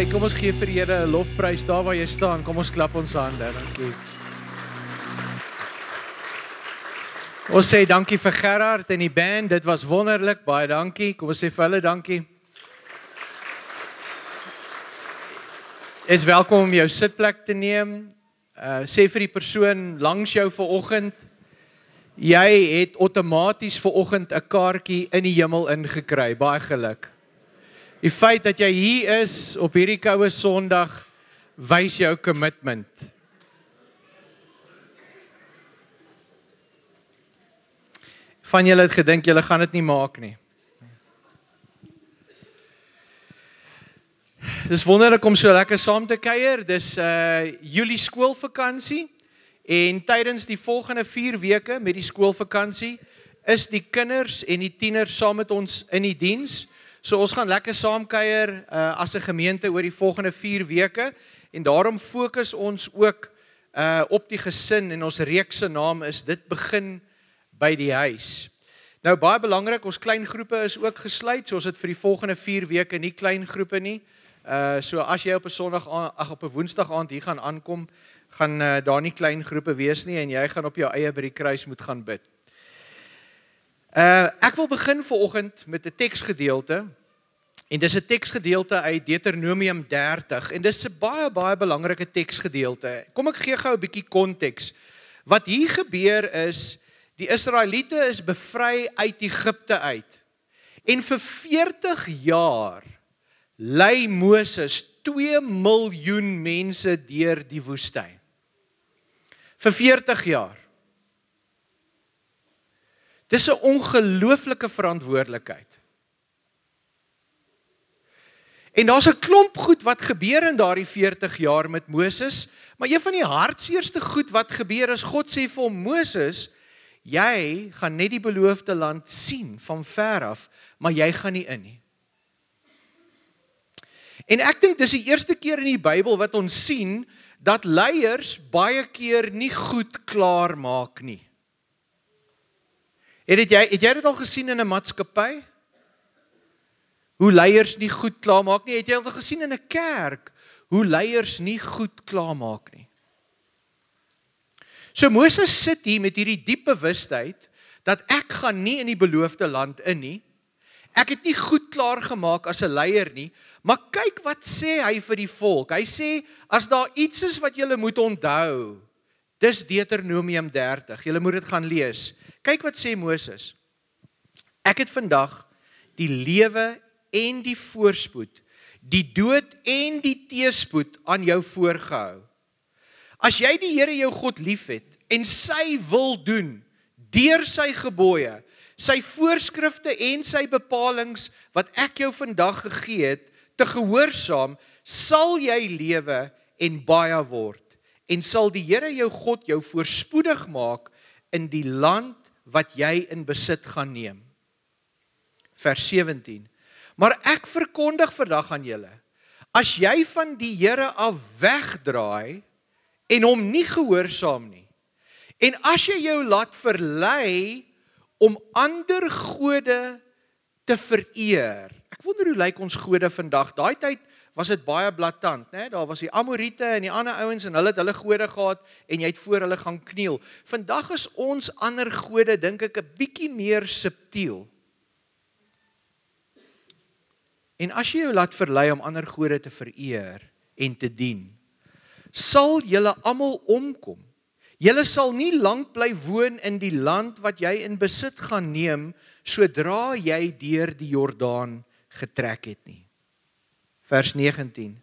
kom ons gee vir die Here 'n lofprys daar waar jy staan. Kom ons klap ons hande. Dankie. Ons sê dankie vir Gerard en die band. Dit was wonderlik. Baie dankie. Kom ons sê vir hulle dankie. Is welkom om jou sitplek te neem. Sê vir die persoon langs jou vanoggend, jy het outomaties vanoggend 'n kaartjie in die hemel ingekry. Baie geluk. Die feit dat jy hier is op hierdie koue Sondag wys jou commitment. Van julle het gedink julle gaan dit nie maak nie. Dis wonderlik om so lekker saam te kuier. Dis Julie skoolvakansie en tydens die volgende 4 weke met die skoolvakansie is die kinders en die tieners saam met ons in die diens. So ons gaan lekker saam kuier as 'n gemeente oor die volgende 4 weke en daarom fokus ons ook op die gesin en ons reeks se naam is Dit begin by die huis. Nou baie belangrik, ons kleingroepe is ook gesluit, so ons het vir die volgende 4 weke nie kleingroepe nie. So as jy op 'n Sondag op 'n Woensdag aand hier gaan aankom, gaan daar nie kleingroepe wees nie en jy gaan op jou eie by die kruis moet gaan bid. Ek wil begin vanoggend met 'n teksgedeelte en dis 'n teksgedeelte uit Deuteronomium 30 en dis 'n baie belangrike teksgedeelte. Kom ek gee gou 'n bietjie konteks. Wat hier gebeur is, die Israeliete is bevry uit Egipte uit. En vir 40 jaar lei Moses 2 miljoen mense deur die woestyn. Vir 40 jaar. Dis 'n ongelooflike verantwoordelikheid. En daar's 'n klomp goed wat gebeur in daardie 40 jaar met Moses, maar een van die hartseerste goed wat gebeur is, God sê vir hom, Moses, jy gaan net die beloofde land sien van ver af, maar jy gaan nie in nie. En ek dink dis die eerste keer in die Bybel wat ons sien, dat leiers baie keer nie goed klaar maak nie. Het jy dit al gesien in 'n maatskappy? Hoe leiers nie goed klaar maak nie. Het jy al gesien in 'n kerk, hoe leiers nie goed klaar maak nie. So Moses sit hier met hierdie diep bewustheid, dat ek gaan nie in die beloofde land in nie. Ek het nie goed klaar gemaak as 'n leier nie, maar kyk wat sê hy vir die volk. Hy sê, as daar iets is wat julle moet onthou, dis Deuteronomium 30, julle moet dit gaan lees. Kyk wat sê Moses. Ek het vandag die lewe en die voorspoed, die dood en die teëspoed aan jou voorgehou. As jy die Here jou God liefhet en sy wil doen, deur sy gebooie, sy voorskrifte en sy bepalings wat ek jou vandag gegee het, te gehoorsaam, sal jy lewe en baie word, en sal die Here jou God jou voorspoedig maak in die land wat jy in besit gaan neem. Vers 17. Maar ek verkondig vandag aan julle, as jy van die Here af wegdraai en hom nie gehoorsaam nie, en as jy jou laat verlei om ander gode te vereer. Ek wonder hoe lyk ons gode vandag. Daai tyd was dit baie blaatant, né? Daar was die Amorite en die ander ouens en hulle het hulle gode gehad en jy het voor hulle gaan kniel. Vandag is ons ander gode, dink ek, 'n bietjie meer subtiel. En as jy jou laat verlei om ander gode te vereer en te dien, sal julle almal omkom. Julle sal nie lank bly woon in die land wat jy in besit gaan neem, sodra jy deur die Jordaan getrek het nie. Vers 19.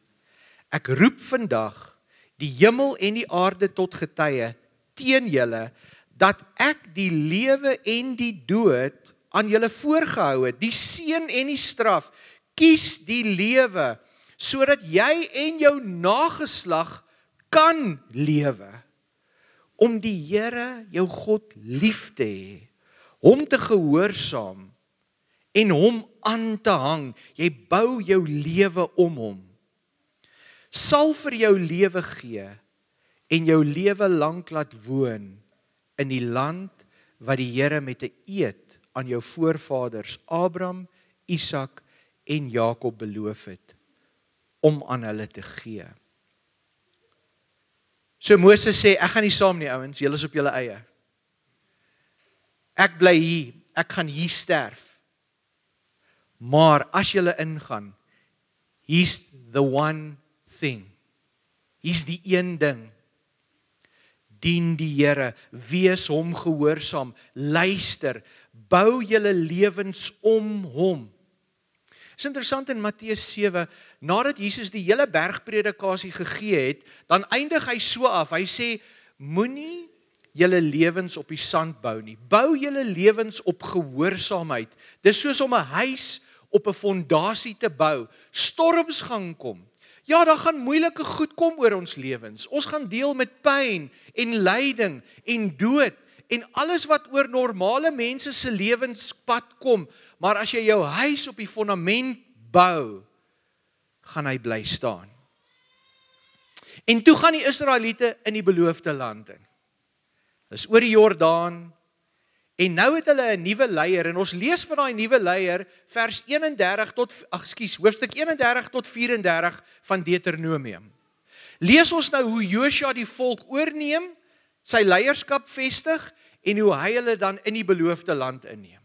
Ek roep vandag die hemel en die aarde tot getuie teen julle, dat ek die lewe en die dood aan julle voorgehou het, die seën en die straf. Kies die lewe, sodat jy en jou nageslag kan lewe, om die Here jou God lief te hê, hom te gehoorsaam en hom aan te hang. Jy bou jou lewe om hom. Sal vir jou lewe gee en jou lewe lank laat woon in die land wat die Here met 'n eed aan jou voorvaders Abraham, Isak en Jakob beloof het. om aan hulle te gee. So Moses sê, ek gaan nie saam nie ouens, julle is op julle eie. Ek bly hier, ek gaan hier sterf. Maar as julle ingaan, he's the one thing. He's die een ding. Dien die Here, wees hom gehoorsaam, luister, bou julle lewens om hom. Is interessant in Matteus 7, nadat Jesus die hele bergpredikasie gegee het, dan eindig hy so af, hy sê, moenie julle lewens op die sand bou nie, bou julle lewens op gehoorsaamheid. Dis soos om 'n huis op 'n fondasie te bou, storms gaan kom. Ja, daar gaan moeilike goed kom oor ons lewens. Ons gaan deel met pyn en lyding en dood en alles wat oor normale mense se lewenspad kom. Maar as jy jou huis op die fondament bou, gaan hy bly staan. En toe gaan die Israeliete in die beloofde land in. Dis oor die Jordaan. En nou het hulle 'n nuwe leier en ons lees van daai nuwe leier vers 31 tot hoofstuk 31 tot 34 van Deuteronomium. Lees ons nou hoe Josua die volk oorneem, sy leierskap vestig en hoe hy hulle dan in die beloofde land inneem.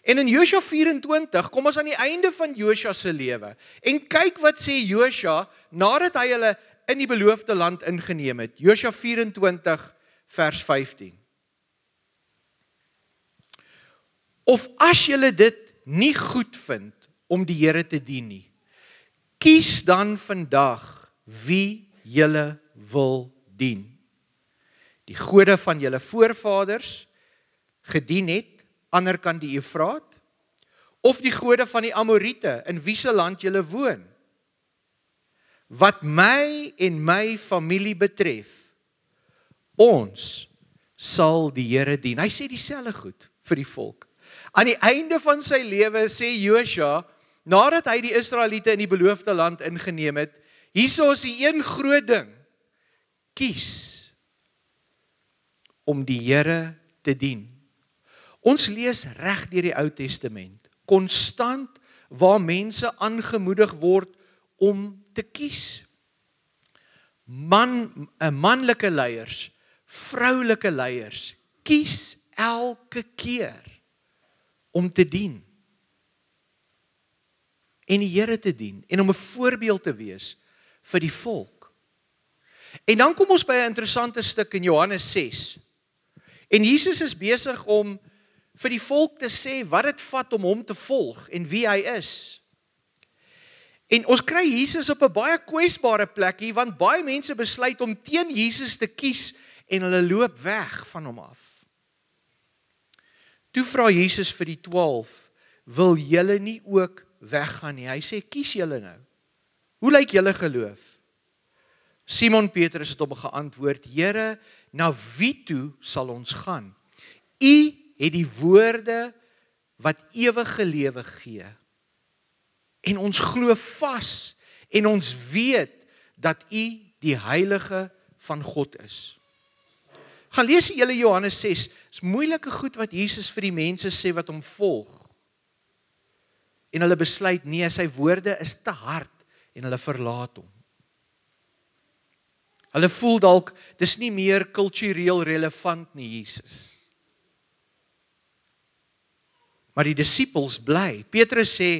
En in Josua 24 kom ons aan die einde van Josua se lewe en kyk wat sê Josua nadat hy hulle in die beloofde land ingeneem het. Josua 24 vers 15. Of as julle dit nie goed vind om die Here te dien nie, kies dan vandag wie julle wil dien. Die gode van julle voorvaders gedien het, ander kant die Eufraat, of die gode van die Amoriete, in wie se land julle woon. Wat my en my familie betref, ons sal die Here dien. Hy sê dieselfde goed vir die volk. Aan die einde van sy lewe sê Josua, nadat hy die Israeliete in die beloofde land ingeneem het, hierso is die een groot ding, kies om die Here te dien. Ons lees reg deur die Ou Testament, konstant waar mense aangemoedig word om te kies. Manlike leiers, vroulike leiers, kies elke keer om te dien. En die Here te dien, en om 'n voorbeeld te wees vir die volk. En dan kom ons by 'n interessante stuk in Johannes 6. En Jesus is besig om vir die volk te sê wat dit vat om hom te volg en wie hy is. En ons kry Jesus op 'n baie kwesbare plek hier, want baie mense besluit om teen Jesus te kies en hulle loop weg van hom af. Toe vra Jesus vir die 12, wil julle nie ook weggaan nie? Hy sê, kies julle nou. Hoe lyk julle geloof? Simon Petrus het hom geantwoord, Here, na wie toe sal ons gaan? U het die woorde wat ewige lewe gee. En ons glo vas en ons weet dat u die heilige van God is. Gaan lees julle Johannes 6, is moeilike goed wat Jesus vir die mense sê wat hom volg. En hulle besluit, nee, sy woorde is te hard en hulle verlaat hom. Hulle voel dalk, dis nie meer kultureel relevant nie, Jesus. Maar die disippels bly. Petrus sê,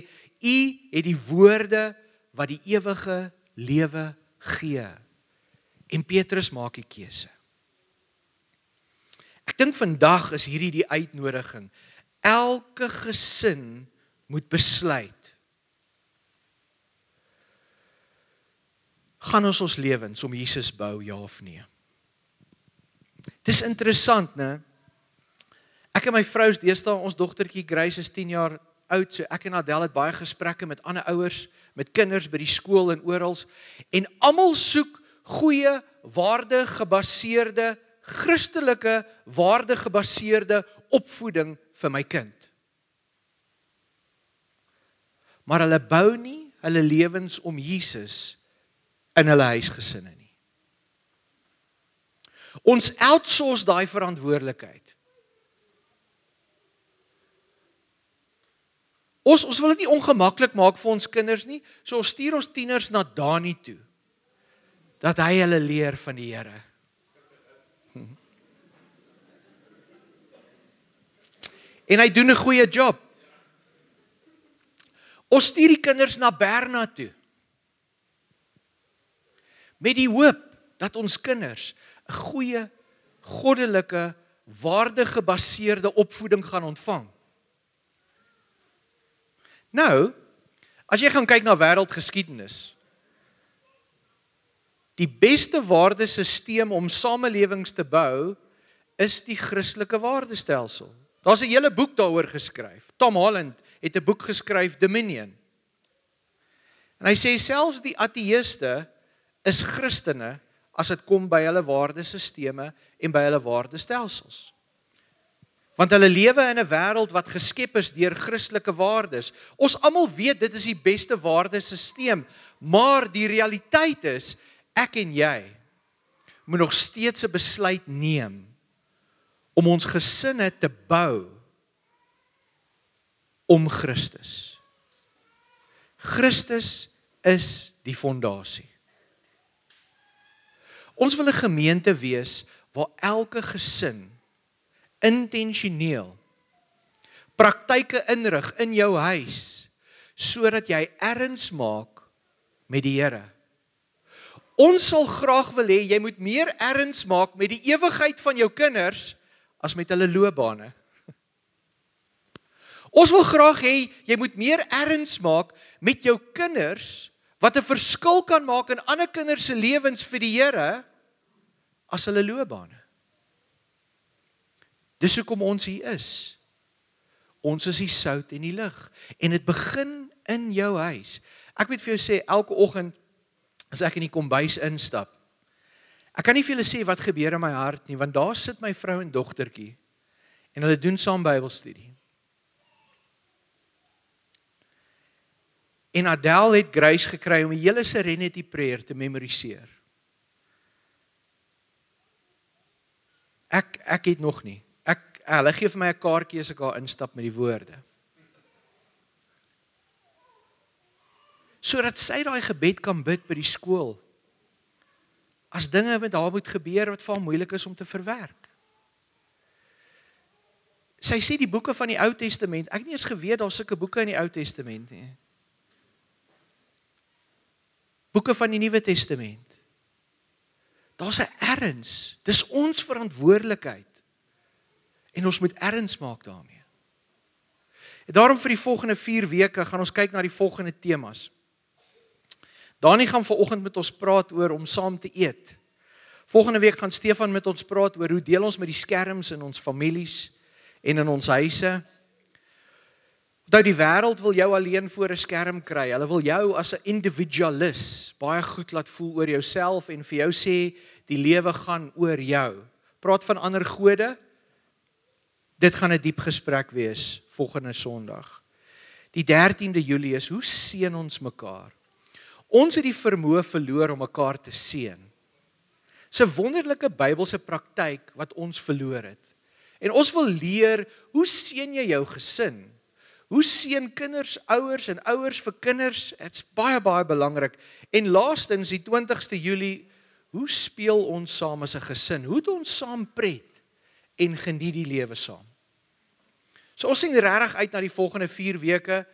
u het die woorde wat die ewige lewe gee. En Petrus maak die keuse. Ek dink vandag is hierdie die uitnodiging. Elke gesin moet besluit. Gaan ons lewens om Jesus bou, ja of nee? Dis interessant, né? Ek en my vrou is deesdae, ons dogtertjie Grace is 10 jaar oud, so ek en Adele het baie gesprekke met ander ouers, met kinders by die skool en oral, en almal soek goeie, waardegebaseerde, Christelike, waardegebaseerde opvoeding vir my kind. Maar hulle bou nie hulle lewens om Jesus in hulle huisgesinne nie. Ons outsource daai verantwoordelikheid. Ons wil dit nie ongemaklik maak vir ons kinders nie, so ons stuur ons tieners na Dani toe, dat hy hulle leer van die Here. En hy doen 'n goeie job. Ons stuur die kinders na Berna toe, met die hoop dat ons kinders 'n goeie, goddelike, waardegebaseerde opvoeding gaan ontvang. Nou, as jy gaan kyk na wêreldgeskiedenis, die beste waardesisteem om samelewings te bou, is die Christelike waardestelsel. Daar's 'n hele boek daaroor geskryf. Tom Holland het 'n boek geskryf, Dominion. En hy sê selfs die ateïste is Christene as dit kom by hulle waardesisteme en by hulle waardestelsels. Want hulle lewe in 'n wêreld wat geskep is deur Christelike waardes. Ons almal weet dit is die beste waardesisteem, maar die realiteit is, ek en jy moet nog steeds 'n besluit neem om ons gesinne te bou om Christus. Christus is die fondasie. Ons wil 'n gemeente wees waar elke gesin intentioneel praktyke inrig in jou huis, sodat jy erns maak met die Here. Ons sal graag wil hê, jy moet meer erns maak met die ewigheid van jou kinders, as met hulle loopbane. Ons wil graag hê, jy moet meer erns maak met jou kinders, wat 'n verskil kan maak in ander kinders se lewens vir die Here, as hulle loopbane. Dis hoekom ons hier is. Ons is die sout en die lig. En dit begin in jou huis. Ek moet vir jou sê, elke oggend, as ek in die kombuis instap, ek kan nie vir julle sê wat gebeur in my hart nie, want daar sit my vrou en dogtertjie, en hulle doen saam Bybelstudie. En Adele het grace gekry om die hele Serenity Prayer te memoriseer. Ek het nog nie. Hulle gee vir my 'n kaartjie as ek daar instap met die woorde. Sodat sy daai gebed kan bid by die skool. As dinge met haar moet gebeur wat vir haar moeilik is om te verwerk. Sy sê die boeke van die Ou Testament, ek het nie eens geweet daar sulke boeke in die Ou Testament nie. Boeke van die Nuwe Testament. Daar's 'n erns, dis ons verantwoordelikheid. En ons moet erns maak daarmee. En daarom vir die volgende 4 weke gaan ons kyk na die volgende temas. Dani gaan vanoggend met ons praat oor om saam te eet. Volgende week gaan Stefan met ons praat oor hoe deel ons met die skerms in ons families en in ons huise. Onthou, die wêreld wil jou alleen voor 'n skerm kry. Hulle wil jou as 'n individualis baie goed laat voel oor jouself en vir jou sê die lewe gaan oor jou. Praat van ander gode. Dit gaan 'n diep gesprek wees volgende Sondag. Die 13de Julie is, hoe seën ons mekaar? Ons het die vermoë verloor om mekaar te seën. Dis 'n wonderlike Bybelse praktyk wat ons verloor het. En ons wil leer, hoe seën jy jou gesin? Hoe seën kinders, ouers en ouers vir kinders? Dit's baie, baie belangrik. En laastens, die 20ste Julie, hoe speel ons saam as 'n gesin? Hoe doen ons saam pret en geniet die lewe saam? So ons sien regtig uit na die volgende 4 weke.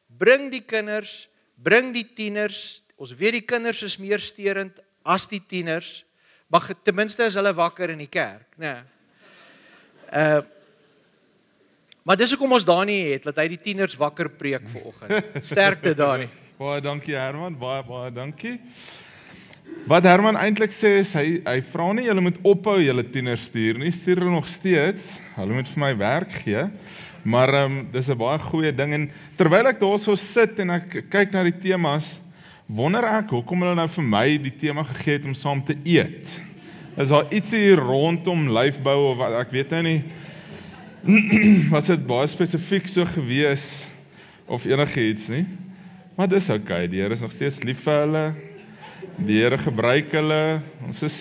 Bring die kinders, bring die tieners. Ons weet die kinders is meer steurend as die tieners, maar ten minste is hulle wakker in die kerk, né? Maar dis hoekom ons Dani het, dat hy die tieners wakker preek vanoggend. Sterkte Dani. Baie dankie Herman, baie dankie. Wat Herman eintlik sê is, hy vra nie, julle moet ophou julle tieners stuur nie, stuur hulle nog steeds, hulle moet vir my werk gee, maar dis 'n baie goeie ding, en terwyl ek daar so sit en ek kyk na die temas, wonder ek, hoekom hulle nou vir my die tema gegee het om saam te eet. Is daar ietsie rondom lyfbou, of wat, ek weet nou nie, was dit baie spesifiek so gewees, of enigiets nie, maar dis okay, die Here is nog steeds lief vir hulle, die Here gebruik hulle,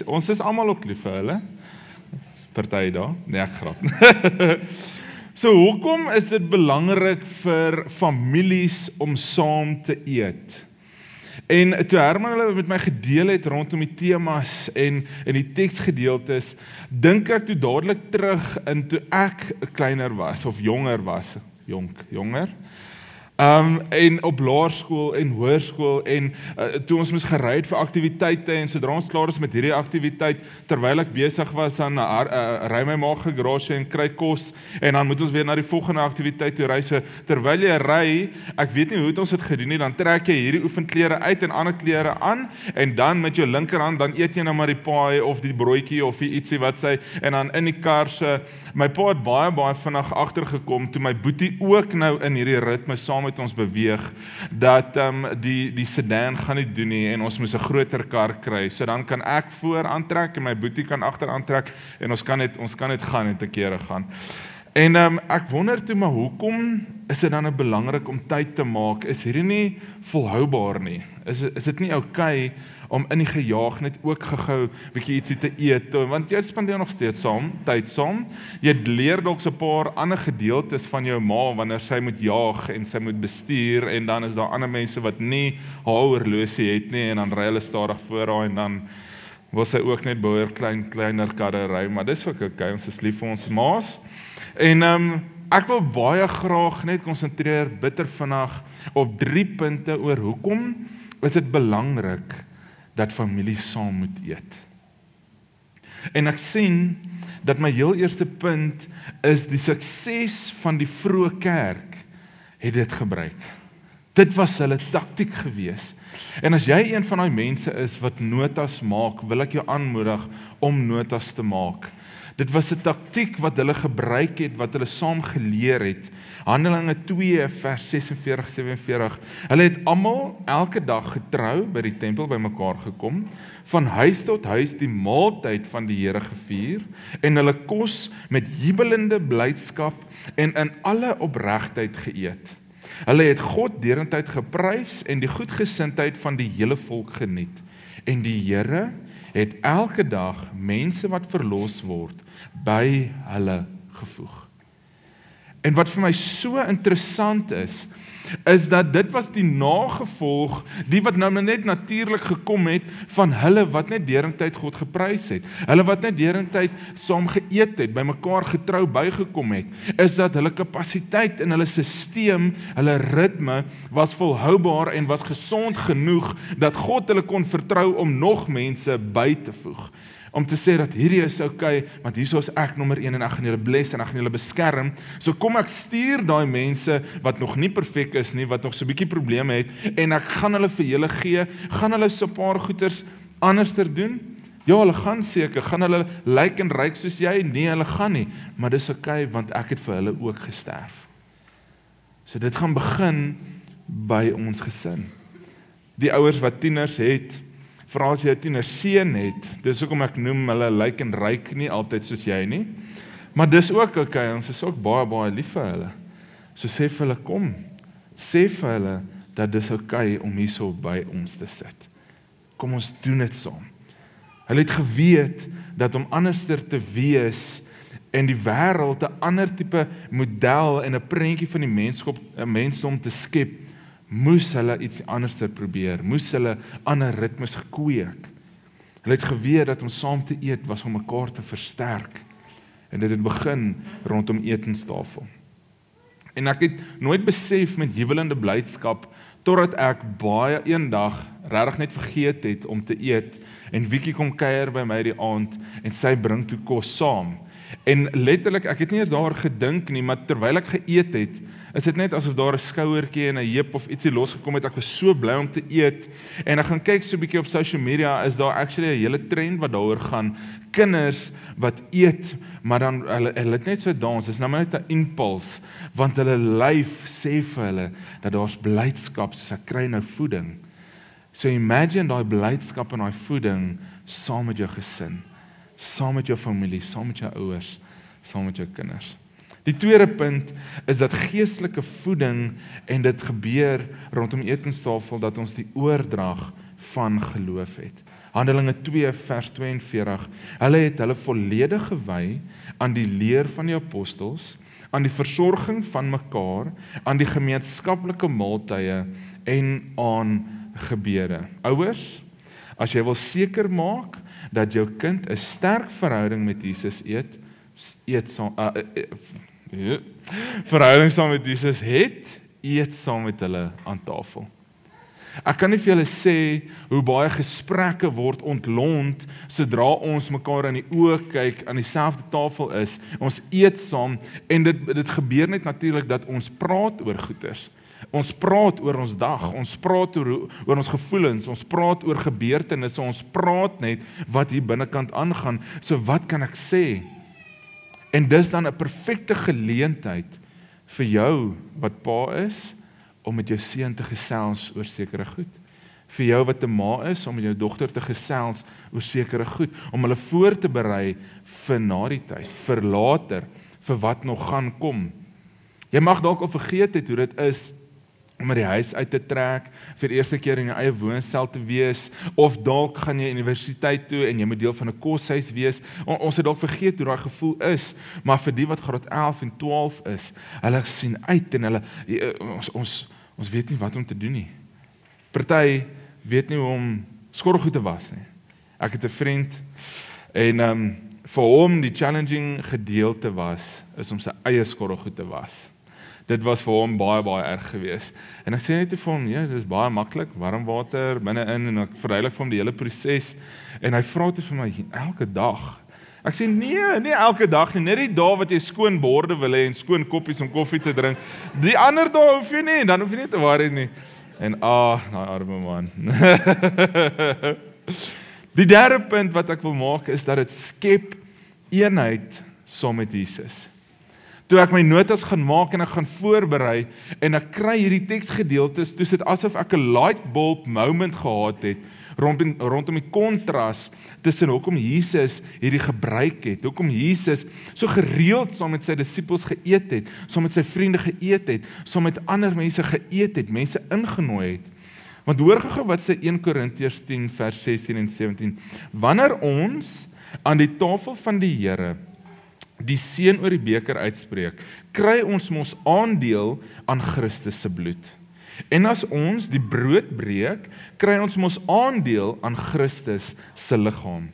ons is almal ook lief vir hulle, party daar, nee ek grap, So hoekom is dit belangrik vir families om saam te eet? En toe Herman hulle met my gedeel het rondom die temas en die teksgedeeltes, dink ek toe dadelik terug in toe ek kleiner was of jonger was, jonger. En op laerskool en hoërskool en toe ons moes gery het vir aktiwiteite en sodra ons klaar is met hierdie aktiwiteit, terwyl ek besig was dan ry my ma garage en kry kos en dan moet ons weer na die volgende aktiwiteit toe ry. So terwyl jy ry, ek weet nie hoe het ons dit gedoen nie, dan trek jy hierdie oefenklere uit en ander klere aan en dan met jou linkerhand dan eet jy nou maar die paai of die broodjie of ietsie wat sy en dan in die kar se. My pa het baie vinnig agtergekom toe my boetie ook nou in hierdie ritme saam met ons beweeg, dat die sedan gaan nie doen nie en ons moes 'n groter kar kry, so dan kan ek voor aantrek en my boetie kan agter aantrek en ons kan net gaan en te kere gaan. En ek wonder toe, maar hoekom is dit dan belangrik om tyd te maak? Is hierdie nie volhoubaar nie? Is dit nie oukei om in die gejaag net ook gehou bietjie ietsie te eet, want jy spandeer nog steeds tyd saam. Jy leer dalk 'n paar ander gedeeltes van jou ma wanneer sy moet jaag en sy moet bestuur en dan is daar ander mense wat nie haar horlosie het nie en dan ry hulle stadig voor haar en dan wil sy ook net behoor kleiner karre ry, maar dis ook okay, ons is lief vir ons maas. En ek wil baie graag net konsentreer bitter vinnig op 3 punte oor hoekom is dit belangrik dat familie saam moet eet. En ek sien dat my heel eerste punt is die sukses van die vroeë kerk het dit gebruik. Dit was hulle taktiek gewees. En as jy een van daai mense is wat notas maak, wil ek jou aanmoedig om notas te maak. Dit was 'n taktiek wat hulle gebruik het, wat hulle saam geleer het. Handelinge 2 vers 46-47. Hulle het almal elke dag getrou by die tempel bymekaar gekom, van huis tot huis die maaltyd van die Here gevier en hulle kos met jubelende blydskap en in alle opregtheid geëet. Hulle het God derentyd geprys en die goedgesindheid van die hele volk geniet. En die Here het elke dag mense wat verlos word by hulle gevoeg. En wat vir my so interessant is dat dit was die nagevolg, die wat nou net natuurlik gekom het van hulle wat net derentyd God geprys het. Hulle wat net derentyd saam geëet het, by mekaar getrou bygekom het, is dat hulle kapasiteit in hulle sisteem, hulle ritme, was volhoubaar en was gesond genoeg, dat God hulle kon vertrou om nog mense by te voeg. Om te sê dat hierdie is okay, want hierso is ek nommer 1 en ek gaan julle bless en ek gaan julle beskerm. So kom ek stuur daai mense wat nog nie perfek is nie, wat nog so 'n bietjie probleme het en ek gaan hulle vir julle gee, gaan hulle so 'n paar goeters anderster doen? Ja, hulle gaan seker, gaan hulle lyk en ryk soos jy? Nee, hulle gaan nie, maar dis okay want ek het vir hulle ook gesterf. So dit gaan begin by ons gesin. Die ouers wat tieners het, veral as jy 'n tienerseun het, dis hoekom ek noem hulle lyk en ryk nie altyd soos jy nie, maar dis ook okay, ons is ook baie lief vir hulle. So sê vir hulle, kom, sê vir hulle dat dis okay om hierso by ons te sit. Kom ons doen dit saam. Hulle het geweet dat om anderster te wees en die wêreld 'n ander tipe model en 'n prentjie van die mensdom te skep, moes hulle iets anders probeer, moes hulle ander ritmes gekweek. Hulle het geweet dat om saam te eet was om mekaar te versterk. En dit het begin rondom etenstafel. En ek het nooit besef met jubelende blydskap, totdat ek baie eendag regtig net vergeet het om te eet, en Wiekie kom kuier by my die aand, en sy bring toe kos saam. En letterlik, ek het nie eers daar gedink nie, maar terwyl ek geëet het, is dit net asof daar 'n skouertjie en 'n heup of ietsie losgekom het. Ek was so bly om te eet. En ek gaan kyk so 'n bietjie op social media, is daar actually 'n hele trend wat daaroor gaan. Kinders wat eet, maar dan hulle het net so dans. Dis nou maar net 'n impuls, want hulle lyf sê vir hulle dat daar's blydskap, soos ek kry nou voeding. So imagine daai blydskap en daai voeding saam met jou gesin, saam met jou familie, saam met jou ouers, saam met jou kinders. Die tweede punt is dat geestelike voeding, en dit gebeur rondom die etenstafel, dat ons die oordrag van geloof het. Handelinge 2 vers 42, hulle het hulle volledig gewy aan die leer van die apostels, aan die versorging van mekaar, aan die gemeenskaplike maaltye en aan gebede. Ouers, as jy wil seker maak dat jou kind 'n sterk verhouding met Jesus verhouding saam met Jesus het, eet saam met hulle aan tafel. Ek kan nie vir julle sê hoe baie gesprekke word ontlont sodra ons mekaar in die oë kyk, aan dieselfde tafel is, ons eet saam en dit gebeur net natuurlik dat ons praat oor goeters. Ons praat oor ons dag, ons praat oor ons gevoelens, ons praat oor gebeurtenisse, ons praat net wat hier binnekant aangaan. So wat kan ek sê? En dis dan 'n perfekte geleentheid vir jou wat pa is, om met jou seun te gesels oor sekere goed. Vir jou wat 'n ma is, om met jou dogter te gesels oor sekere goed, om hulle voor te berei vir na die tyd, vir later, vir wat nog gaan kom. Jy mag dalk al vergeet het hoe dit is om uit die huis uit te trek, vir die eerste keer in jou eie woonstel te wees, of dalk gaan jy universiteit toe en jy moet deel van 'n koshuis wees. Ons het dalk vergeet hoe daai gevoel is, maar vir die wat graad 11 en 12 is, hulle sien uit en hulle ons weet nie wat om te doen nie. Party weet nie hoe om skorrelgoed te was nie. Ek het 'n vriend en vir hom die challenging gedeelte is om sy eie skorrelgoed te was. Dit was vir hom baie erg geweest. En ek sê net vir hom, ja, dit is baie maklik, warm water binne-in en ek verduidelik vir hom die hele proses en hy vra toe vir my elke dag. Ek sê nee elke dag nie, net die dae wat jy skoon borde wil hê en skoon koppies om koffie te drink. Die ander dae hoef jy nie, dan hoef jy nie te worry nie. En daai arme man. Die derde punt wat ek wil maak is dat dit skep eenheid saam met Jesus. Toe ek my notas gaan maak en ek gaan voorberei en ek kry hierdie teksgedeeltes, toe sit asof ek 'n light bulb moment gehad het rondom die kontras tussen hoekom Jesus hierdie gebruik het, hoekom Jesus so gereeld saam met sy disippels geëet het, saam met sy vriende geëet het, saam met ander mense geëet het, mense ingenooi het. Want hoor gou wat sê 1 Korintiërs 10 vers 16 en 17. Wanneer ons aan die tafel van die Here die seën oor die beker uitspreek, kry ons mos aandeel aan Christus se bloed. En as ons die brood breek, kry ons mos aandeel aan Christus se liggaam.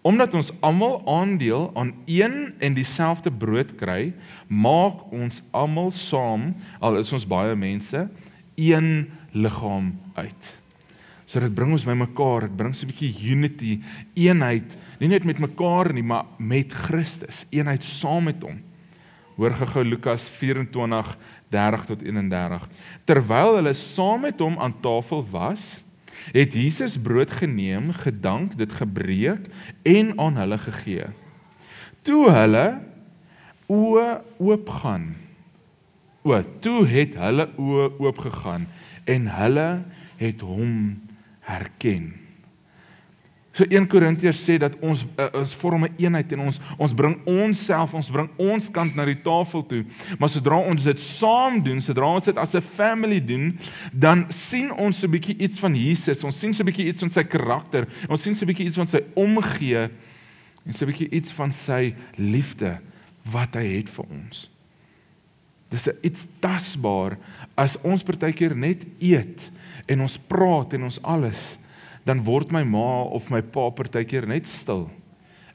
Omdat ons almal aandeel aan een en dieselfde brood kry, maak ons almal saam, al is ons baie mense, een liggaam uit. So dit bring ons by mekaar, dit bring so 'n bietjie unity, eenheid, nie net met mekaar nie, maar met Christus, eenheid saam met hom. Hoor gou Lukas 24, 30 tot 31. Terwyl hulle saam met hom aan tafel was, het Jesus brood geneem, gedank, dit gebreek en aan hulle gegee. Toe hulle oë oopgaan, toe het hulle oë oopgegaan en hulle het hom herken. So 1 Korintiërs sê dat ons vorm 'n eenheid en ons bring onsself, ons bring ons kant na die tafel toe, maar sodra ons dit saam doen, sodra ons dit as 'n family doen, dan sien ons so 'n bietjie iets van Jesus, ons sien so 'n bietjie iets van sy karakter, ons sien so 'n bietjie iets van sy omgee en so 'n bietjie iets van sy liefde wat hy het vir ons. Dis iets tasbaar as ons partykeer net eet en ons praat en ons alles, dan word my ma of my pa partykeer net stil.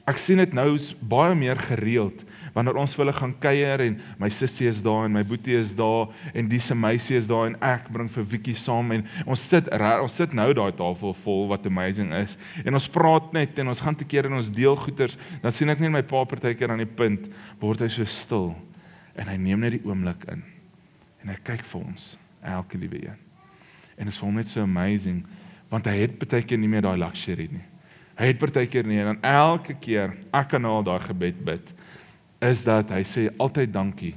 Ek sien dit nou baie meer gereeld, wanneer ons vir hulle gaan kuier en my sussie is daar en my boetie is daar en diese meisie is daar en ek bring vir Wiekie saam en ons sit nou daai tafel vol wat amazing is en ons praat net en ons gaan te keer en ons deel goeders, dan sien ek net my pa partykeer aan die punt, word hy so stil en hy neem net die oomblik in en hy kyk vir ons, elke liewe een. En dit is vir hom net so amazing, want hy het partykeer nie meer daai luxury nie. Hy het partykeer nie, en dan elke keer, ek kan al daai gebed bid, is dat hy sê altyd dankie,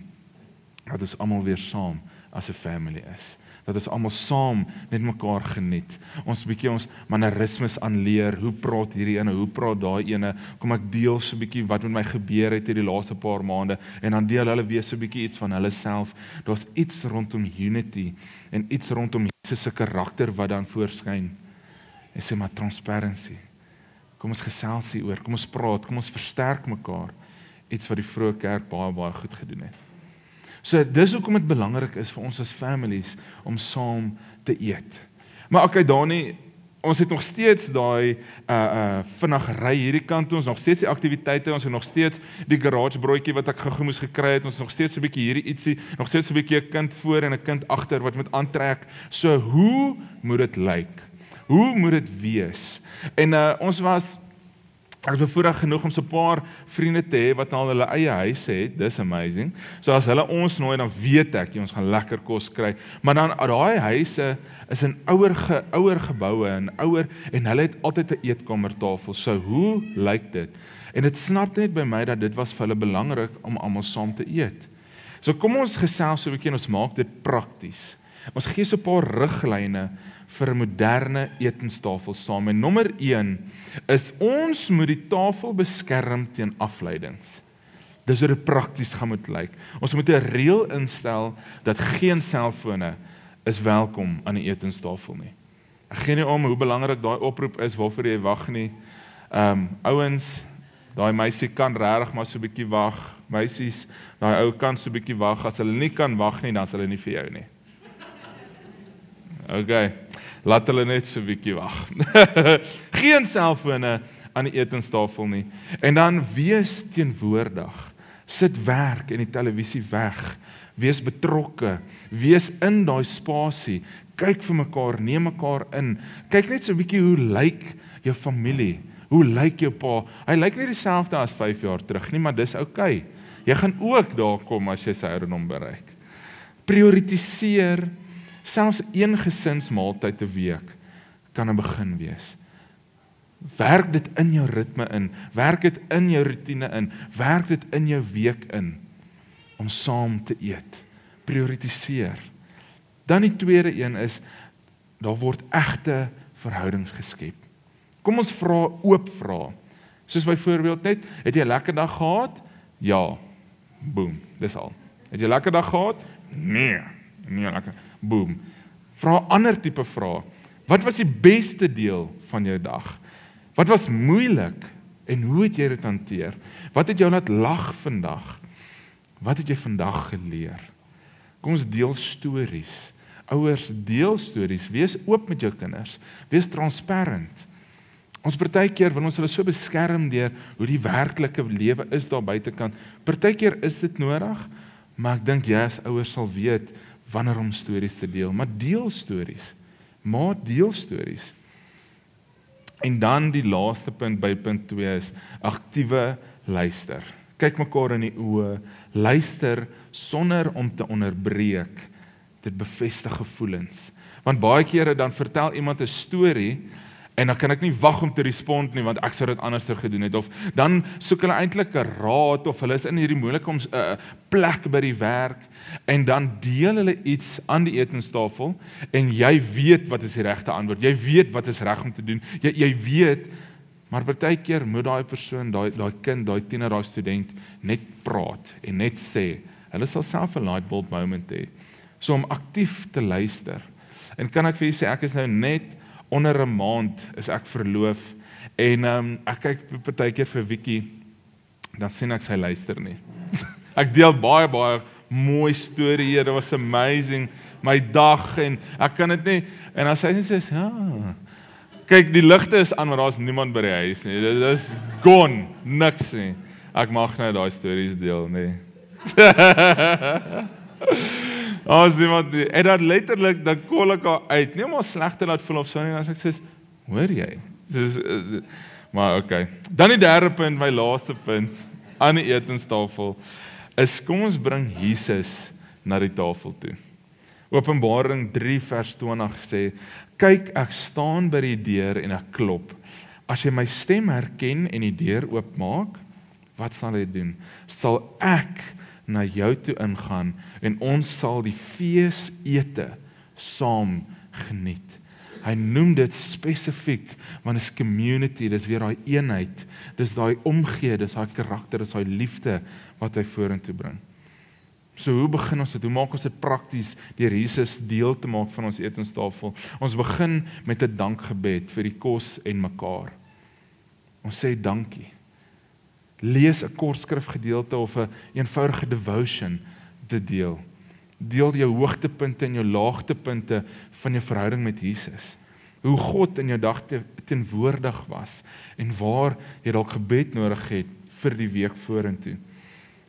dat ons almal weer saam as 'n family is. Dat ons almal saam net mekaar geniet. Ons bietjie ons mannerismes aanleer, hoe praat hierdie ene, hoe praat daai ene, kom ek deel so bietjie wat met my gebeur het hierdie laaste paar maande, en dan deel hulle weer so bietjie iets van hulle self. Daar's iets rondom unity, en iets rondom Jesus se karakter wat dan voorskyn. En sê maar transparency. Kom ons gesels hieroor, kom ons praat, kom ons versterk mekaar. Iets wat die vroeë kerk baie goed gedoen het. So dis hoekom dit belangrik is vir ons as families om saam te eet. Maar okay, Dani, ons het nog steeds daai vinnig ry hierdie kant toe, ons nog steeds die aktiwiteite, ons het nog steeds die garagebroodjie wat ek gou moes gekry het, ons nog steeds 'n bietjie hierdie ietsie, nog steeds 'n bietjie 'n kind voor en 'n kind agter wat moet aantrek. So hoe moet dit lyk? Hoe moet dit wees? En ek was bevoorreg genoeg om so 'n paar vriende te hê wat al hulle eie huise het, dis amazing. So as hulle ons nooi, dan weet ek, ons gaan lekker kos kry. Maar dan, daai huise is in ouer geboue, en hulle het altyd 'n eetkamertafel. So hoe lyk dit? En dit snap net by my dat dit was vir hulle belangrik om almal saam te eet. So kom ons gesels so 'n bietjie en ons maak dit prakties. Ons gee so 'n paar riglyne vir 'n moderne etenstafel saam. En nommer 1 is ons moet die tafel beskerm teen afleidings. Dis hoe dit prakties gaan moet lyk. Ons moet 'n reël instel dat geen selfone is welkom aan die etenstafel nie. Ek gee nie om hoe belangrik daai oproep is waarvoor jy wag nie. Ouens, daai meisie kan regtig maar so 'n bietjie wag. Meisies, daai ou kan so 'n bietjie wag. As hulle nie kan wag nie, dan is hulle nie vir jou nie. Okay, laat hulle net so 'n bietjie wag. Geen selfone aan die etenstafel nie. En dan wees teenwoordig. Sit werk en die televisie weg. Wees betrokke. Wees in daai spasie. Kyk vir mekaar, neem mekaar in. Kyk net so 'n bietjie hoe lyk jou familie. Hoe lyk jou pa? Hy lyk nie dieselfde as 5 jaar terug nie, maar dis okay. Jy gaan ook daar kom as jy sy ouderdom bereik. Prioritiseer. Selfs een gesinsmaaltyd 'n week kan 'n begin wees. Werk dit in jou ritme in, werk dit in jou rotine in, werk dit in jou week in, om saam te eet. Prioritiseer. Dan die tweede een is, daar word egte verhoudings geskep. Kom ons vra oop vrae. Soos byvoorbeeld net, het jy 'n lekker dag gehad? Ja. Boom, dis al. Het jy 'n lekker dag gehad? Nee lekker. Boom. Vra 'n ander tipe vrae. Wat was die beste deel van jou dag? Wat was moeilik en hoe het jy dit hanteer? Wat het jou laat lag vandag? Wat het jy vandag geleer? Kom ons deel stories. Ouers, deel stories. Wees oop met jou kinders. Wees transparant. Ons partykeer wil ons hulle so beskerm deur hoe die werklike lewe is daar buitekant. Partykeer is dit nodig, maar ek dink jy as ouers sal weet wanneer om stories te deel, maar deel stories. Maar deel stories. En dan die laaste punt by punt 2 is aktiewe luister. Kyk mekaar in die oë, luister sonder om te onderbreek. Dit bevestig gevoelens. Want baie kere dan vertel iemand 'n storie en dan kan ek nie wag om te respond nie, want ek sou dit anders gedoen het. Of dan soek hulle eintlik 'n raad, of hulle is in hierdie moeilike plek by die werk, en dan deel hulle iets aan die etenstafel, en jy weet wat is die regte antwoord, jy weet wat is reg om te doen, jy weet, maar partykeer moet daai persoon, daai kind, daai tiener, daai student, net praat, en net sê, hulle sal self 'n light bulb moment hê, so om aktief te luister. En kan ek vir julle sê, ek is nou net onder 'n maand is ek verloof, en ek kyk partykeer vir Wiekie, dan sien ek sy luister nie. Ek deel baie mooi storie hier, dit was amazing, my dag, en ek kan dit nie, en as sy sê, ja, kyk, die ligte is aan, maar daar is niemand by die huis nie, dit is gone, niks nie, ek mag nou daai stories deel, nee. As iemand, en dan letterlik, dan call ek haar uit, nie om haar sleg te laat voel of so nie, as ek sê, hoor jy? Maar okay. Dan die derde punt, my laaste punt, aan die etenstafel, is kom ons bring Jesus na die tafel toe. Openbaring 3 vers 20 sê, kyk, ek staan by die deur en ek klop. As jy my stem herken en die deur oopmaak, wat sal jy doen? Sal ek na jou toe ingaan en ons sal die feesete saam geniet. Hy noem dit spesifiek, want dit is community, dit is weer daai eenheid, dit is daai omgee, dit is daai karakter, dit is daai liefde wat hy vorentoe bring. So hoe begin ons dit? Hoe maak ons dit prakties deur Jesus deel te maak van ons etenstafel? Ons begin met 'n dankgebed vir die kos en mekaar. Ons sê dankie. Lees 'n kort skrifgedeelte of 'n eenvoudige devotion. te deel. Deel jou hoogtepunte en jou laagtepunte van jou verhouding met Jesus. Hoe God in jou dag teenwoordig was en waar jy dalk gebed nodig het vir die week vorentoe.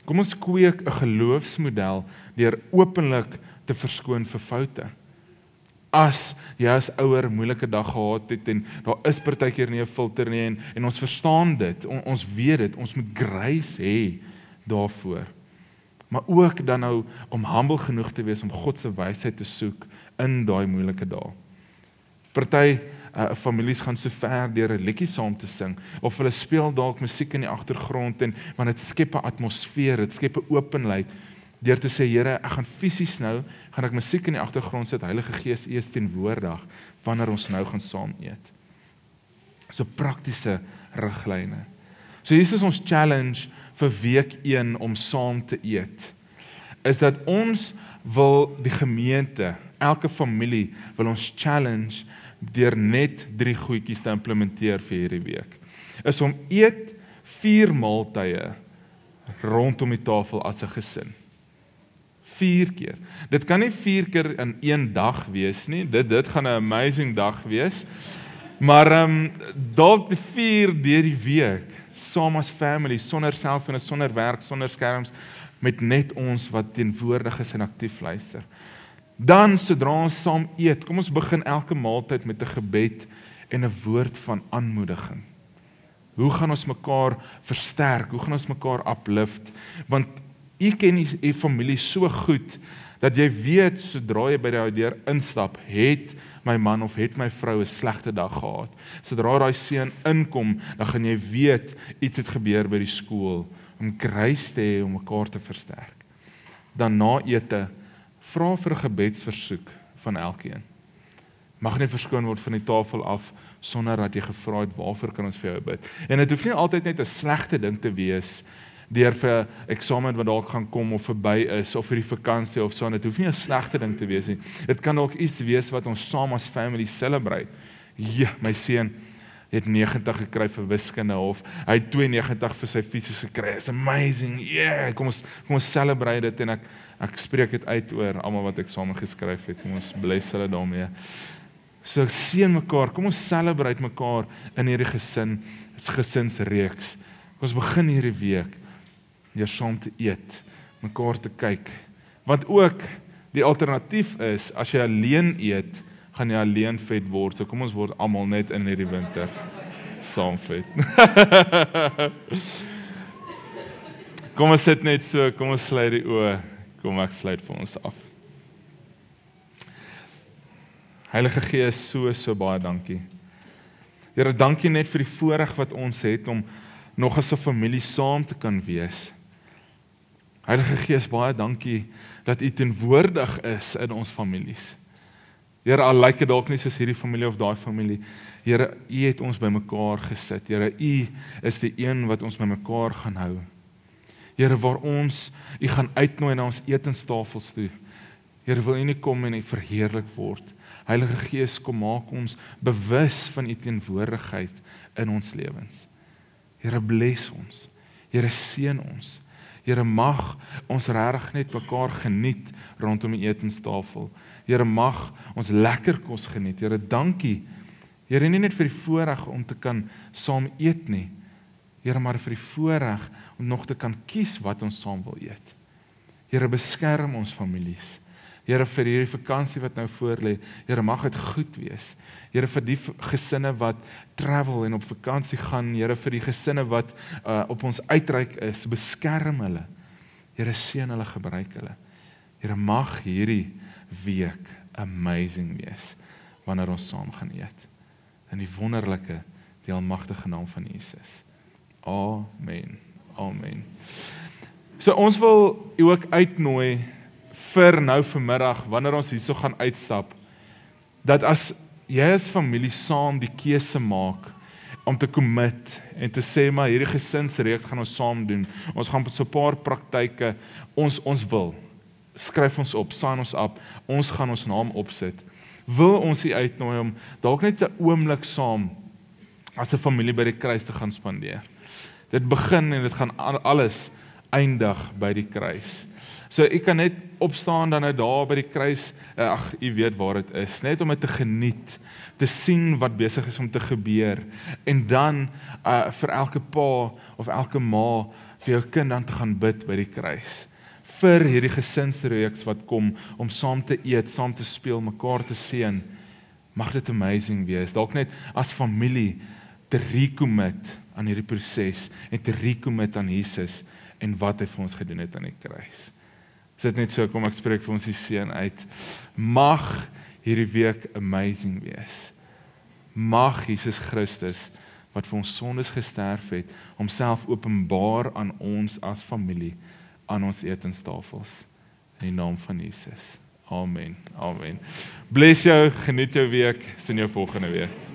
Kom ons kweek 'n geloofsmodel deur openlik te verskoon vir foute. As jy as ouer 'n moeilike dag gehad het en daar is partykeer nie 'n filter nie en ons verstaan dit, ons weet dit, ons moet grace hê daarvoor. Maar ook dan nou om humble genoeg te wees om God se wysheid te soek in daai moeilike dae. Party families gaan so ver deur 'n liedjie saam te sing of hulle speel dalk musiek in die agtergrond en want dit skep 'n atmosfeer, dit skep 'n openheid deur te sê Here, ek gaan fisies nou gaan ek musiek in die agtergrond sit, Heilige Gees eers teenwoordig wanneer ons nou gaan saam eet. So praktiese riglyne. So hier is ons challenge vir week 1 om saam te eet. Is dat ons wil die gemeente, elke familie wil ons challenge deur net 3 goedjies te implementeer vir hierdie week. Is om eet 4 maaltye rondom die tafel as 'n gesin. 4 keer. Dit kan nie 4 keer in 1 dag wees nie. Dit gaan 'n amazing dag wees. Maar dalk die 4 deur die week, saam as family, sonder selfone, sonder werk, sonder skerms, met net ons wat teenwoordig is en aktief luister. Dan, sodra ons saam eet, kom ons begin elke maaltyd met 'n gebed en 'n woord van aanmoediging. Hoe gaan ons mekaar versterk? Hoe gaan ons mekaar uplift? Want jy ken die familie so goed, dat jy weet, sodra jy by die deur instap, het my man of het my vrou 'n slegte dag gehad. Sodra daai seun inkom, dan gaan jy weet, iets het gebeur by die skool, om grace te hê, om mekaar te versterk. Dan na ete, vra vir 'n gebedsversoek van elkeen. Mag nie verskoon word van die tafel af, sonder dat jy gevra het, waarvoor kan ons vir jou bid? En dit hoef nie altyd net 'n slegte ding te wees, deur vir eksamen wat dalk gaan kom of verby is, of vir die vakansie of so, en dit hoef nie 'n slegte ding te wees nie. Dit kan dalk iets wees wat ons saam as family celebrate. Ja, my seun het 90 gekry vir wiskunde, of hy het 92 vir sy fisies gekry. It's amazing. Yeah, kom ons celebrate dit, en ek spreek dit uit oor almal wat eksamen geskryf het. Kom ons bless hulle daarmee. So seën mekaar, kom ons celebrate mekaar in hierdie gesinsreeks. Kom ons begin hierdie week deur saam te eet, mekaar te kyk. Want ook die alternatief is, as jy alleen eet, gaan jy alleen vet word. So kom ons word almal net in hierdie winter saam vet. Kom ons sit net so, kom ons sluit die oë. Kom ek sluit vir ons af. Heilige Gees, so baie dankie. Here, dankie net vir die voorreg wat ons het om nog as 'n familie saam te kan wees. Heilige Gees, baie dankie dat U teenwoordig is in ons families. Here, al lyk dit dalk nie soos hierdie familie of daai familie. Here, U het ons bymekaar gesit. Here, U is die een wat ons bymekaar gaan hou. Here, waar ons U gaan uitnooi na ons etenstafels toe. Here, wil U nie kom en U verheerlik word. Heilige Gees, kom maak ons bewus van U teenwoordigheid in ons lewens. Here, bless ons. Here, seën ons. Here, mag ons regtig net mekaar geniet rondom die etenstafel. Here, mag ons lekker kos geniet. Here, dankie. Here, nie net vir die voorreg om te kan saam eet nie. Here, maar vir die voorreg om nog te kan kies wat ons saam wil eet. Here, beskerm ons families. Here, vir hierdie vakansie wat nou voor lê, Here, mag dit goed wees. Here, vir die gesinne wat travel en op vakansie gaan, Here, vir die gesinne wat op ons uitreik is, beskerm hulle. Here, seën hulle, gebruik hulle. Here, mag hierdie week amazing wees, wanneer ons saam gaan eet. In die wonderlike, die almagtige naam van Jesus. Amen. Amen. So ons wil u ook uitnooi vir nou vanmiddag, wanneer ons hierso gaan uitstap, dat as jy as familie saam die keuse maak, om te commit, en te sê, maar hierdie gesinsreeks gaan ons saam doen, ons gaan so 'n paar praktyke, ons wil, skryf ons op, sign ons op, ons gaan ons naam opsit, wil ons u uitnooi om, dalk net 'n oomblik saam, as 'n familie by die kruis te gaan spandeer. Dit begin en dit gaan alles eindig by die kruis. So ek kan net opstaan dan nou daar by die kruis, jy weet waar dit is, net om dit te geniet, te sien wat besig is om te gebeur, en dan vir elke pa of elke ma vir jou kind dan te gaan bid by die kruis, vir hierdie gesinsreeks wat kom, om saam te eet, saam te speel, mekaar te seën, mag dit amazing wees, dalk net as familie, te recommit aan hierdie proses, en te recommit aan Jesus, en wat hy vir ons gedoen het aan die kruis. Is dit net so, kom ek spreek vir ons die seën uit, mag hierdie week amazing wees, mag Jesus Christus, wat vir ons sondes gesterf het, homself openbaar aan ons as familie, aan ons etenstafels, in die naam van Jesus. Amen, amen. Bless jou, geniet jou week, sien jou volgende week.